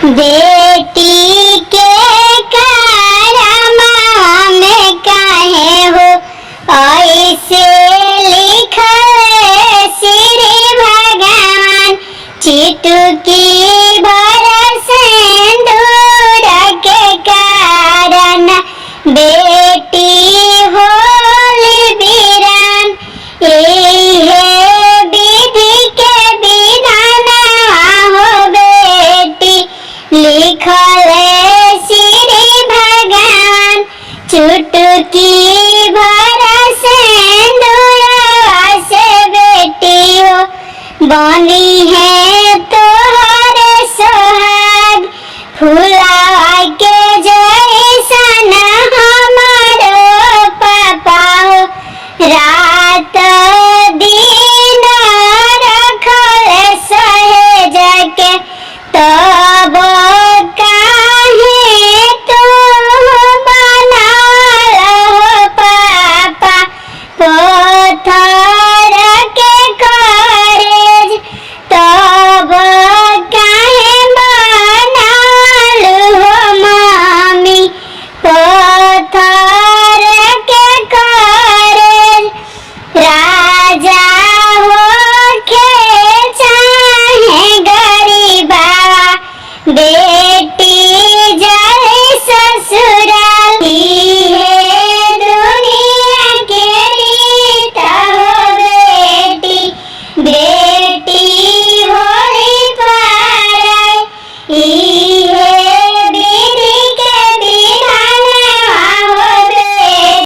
बेटी के कारमा में काहे हो ऐसे लिखल श्री भगवान। चिटकी भर सिंदूर के कारण बेटी होली वीरान। इहे विधि के विधान हो बेटी लिखल श्री भगवान। चुटकी भर सिंदूर से बेटी हो बनी है